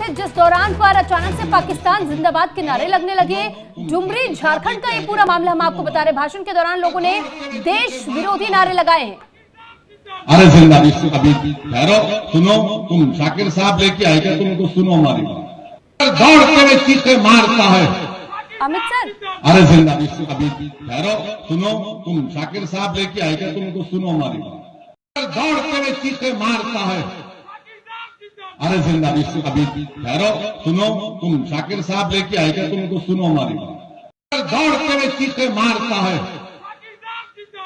थे जिस दौरान पर अचानक से पाकिस्तान जिंदाबाद के नारे लगने लगे। डुमरी झारखंड का ये पूरा मामला हम आपको बता रहे। भाषण के दौरान लोगों ने देश विरोधी नारे लगाए हैं। अरे जिंदा अभी ठहरो, सुनो, तुम शाकिर साहब लेके आएगा, तुमको सुनो हमारी बात। दौड़ते हुए चीखे मारता है अमित सर। अरे जिंदा अभी ठहरो, सुनो, तुम शाकिर साहब लेके आएगा, तुमको सुनो हमारी बात। दौड़ते हुए चीखे मारता है अरे जिंदा अभी ठहरो, सुनो, तुम शाकिर साहब लेके आएगा, तुमको सुनो हमारी बात। दौड़ते हुए चीखे मारता है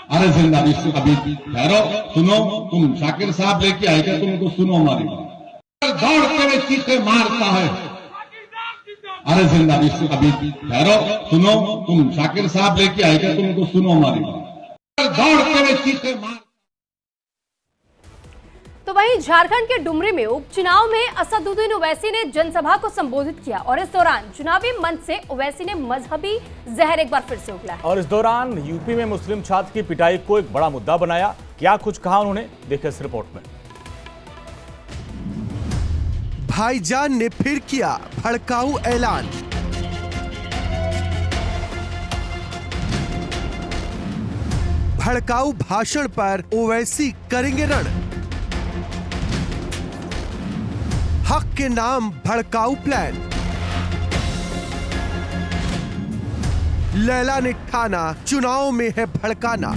अरे जिंदा अभी ठहरो, सुनो, तुम शाकिर साहब लेके आएगा, तुमको सुनो हमारी बात। दौड़ते हुए चीखे मारता है अरे जिंदा अभी ठहरो, सुनो, तुम शाकिर साहब लेके आएगा, तुमको सुनो हमारी बात। दौड़ते हुए चीखे मार। तो वहीं झारखंड के डुमरी में उपचुनाव में असदुद्दीन ओवैसी ने जनसभा को संबोधित किया और इस दौरान चुनावी मंच से ओवैसी ने मजहबी जहर एक बार फिर से उगला। और इस दौरान यूपी में मुस्लिम छात्र की पिटाई को एक बड़ा मुद्दा बनाया। क्या कुछ कहा उन्होंने, देखिए इस रिपोर्ट में। भाईजान ने फिर किया भड़काऊ ऐलान। भड़काऊ भाषण पर ओवैसी करेंगे रण। हक के नाम भड़काऊ प्लान। लैला ने ठाना चुनाव में है भड़काना।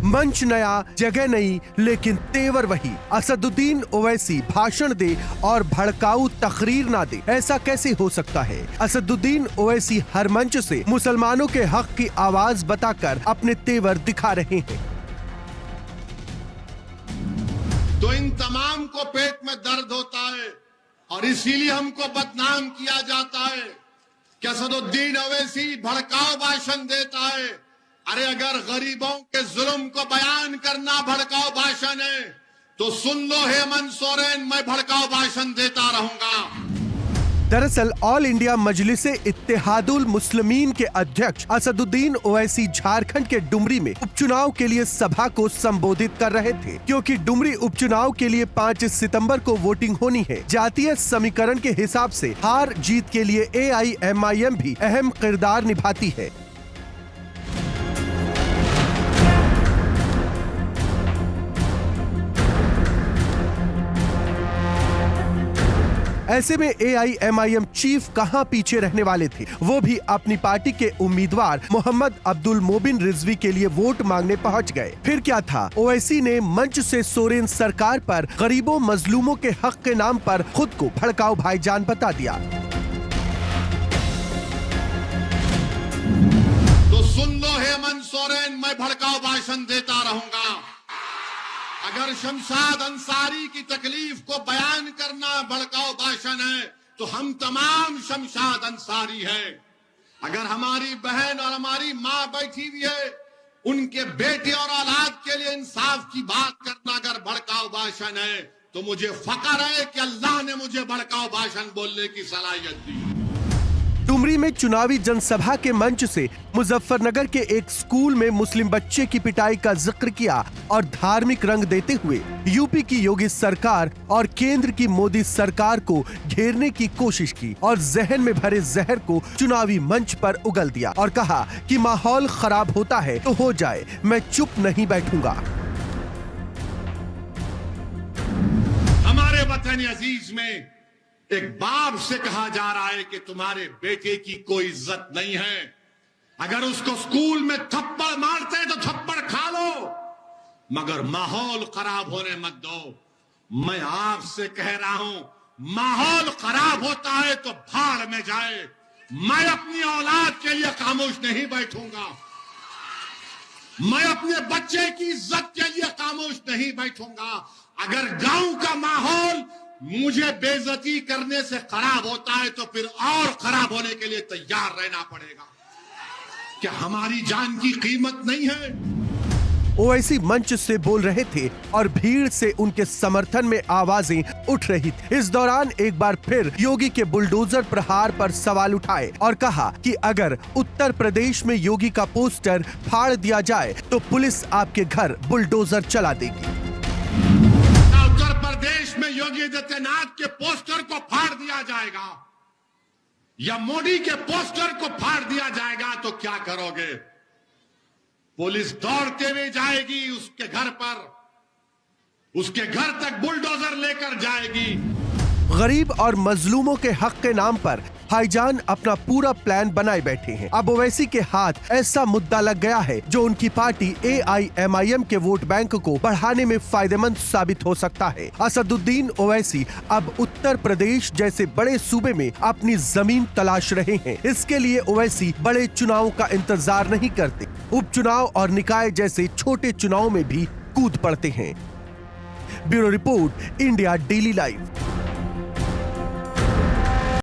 मंच नया, जगह नई, लेकिन तेवर वही। असदुद्दीन ओवैसी भाषण दे और भड़काऊ तकरीर ना दे, ऐसा कैसे हो सकता है? असदुद्दीन ओवैसी हर मंच से मुसलमानों के हक की आवाज बताकर अपने तेवर दिखा रहे हैं। तो इन तमाम को पेट में दर्द होता है और इसीलिए हमको बदनाम किया जाता है कि असदुद्दीन ओवैसी भड़काऊ भाषण देता है। अरे अगर गरीबों के जुल्म को बयान करना भड़काऊ भाषण है तो सुन लो हेमंत सोरेन, मैं भड़काऊ भाषण देता रहूंगा। दरअसल ऑल इंडिया मजलिसे इत्तेहादुल मुस्लिमीन के अध्यक्ष असदुद्दीन ओवैसी झारखंड के डुमरी में उपचुनाव के लिए सभा को संबोधित कर रहे थे। क्योंकि डुमरी उपचुनाव के लिए 5 सितंबर को वोटिंग होनी है। जातीय समीकरण के हिसाब से हार जीत के लिए AIMIM भी अहम किरदार निभाती है। ऐसे में AIMIM चीफ कहां पीछे रहने वाले थे, वो भी अपनी पार्टी के उम्मीदवार मोहम्मद अब्दुल मोबिन रिजवी के लिए वोट मांगने पहुंच गए। फिर क्या था, ओवैसी ने मंच से सोरेन सरकार पर गरीबों मजलूमों के हक के नाम पर खुद को भड़काऊ भाईजान बता दिया। तो सुन लो हेमंत सोरेन, मैं भड़काऊ भाषण देता रहूंगा। अगर शमशाद अंसारी की तकलीफ को बयान करना भड़काऊ भाषण है तो हम तमाम शमशाद अंसारी हैं। अगर हमारी बहन और हमारी माँ बैठी हुई है, उनके बेटे और औलाद के लिए इंसाफ की बात करना अगर भड़काऊ भाषण है तो मुझे फख्र है कि अल्लाह ने मुझे भड़काऊ भाषण बोलने की सलाहियत दी। डुमरी में चुनावी जनसभा के मंच से मुजफ्फरनगर के एक स्कूल में मुस्लिम बच्चे की पिटाई का जिक्र किया और धार्मिक रंग देते हुए यूपी की योगी सरकार और केंद्र की मोदी सरकार को घेरने की कोशिश की और जहन में भरे जहर को चुनावी मंच पर उगल दिया और कहा कि माहौल खराब होता है तो हो जाए, मैं चुप नहीं बैठूंगा। हमारे वतन अजीज में एक बाप से कहा जा रहा है कि तुम्हारे बेटे की कोई इज्जत नहीं है। अगर उसको स्कूल में थप्पड़ मारते हैं तो थप्पड़ खा लो, मगर माहौल खराब होने मत दो। मैं आपसे कह रहा हूं, माहौल खराब होता है तो भाड़ में जाए। मैं अपनी औलाद के लिए खामोश नहीं बैठूंगा। मैं अपने बच्चे की इज्जत के लिए खामोश नहीं बैठूंगा। अगर गांव का माहौल मुझे बेइज्जती करने से खराब होता है तो फिर और खराब होने के लिए तैयार रहना पड़ेगा। क्या हमारी जान की कीमत नहीं है? ओवैसी मंच से बोल रहे थे और भीड़ से उनके समर्थन में आवाजें उठ रही थी। इस दौरान एक बार फिर योगी के बुलडोजर प्रहार पर सवाल उठाए और कहा कि अगर उत्तर प्रदेश में योगी का पोस्टर फाड़ दिया जाए तो पुलिस आपके घर बुलडोजर चला देगी। योगी आदित्यनाथ के पोस्टर को फाड़ दिया जाएगा या मोदी के पोस्टर को फाड़ दिया जाएगा तो क्या करोगे? पुलिस दौड़ते हुए जाएगी उसके घर पर, उसके घर तक बुलडोजर लेकर जाएगी। गरीब और मजलूमों के हक के नाम पर भाईजान अपना पूरा प्लान बनाए बैठे हैं। अब ओवैसी के हाथ ऐसा मुद्दा लग गया है जो उनकी पार्टी AIMIM के वोट बैंक को बढ़ाने में फायदेमंद साबित हो सकता है। असदुद्दीन ओवैसी अब उत्तर प्रदेश जैसे बड़े सूबे में अपनी जमीन तलाश रहे हैं। इसके लिए ओवैसी बड़े चुनाव का इंतजार नहीं करते, उपचुनाव और निकाय जैसे छोटे चुनाव में भी कूद पड़ते हैं। Bureau report, India daily live.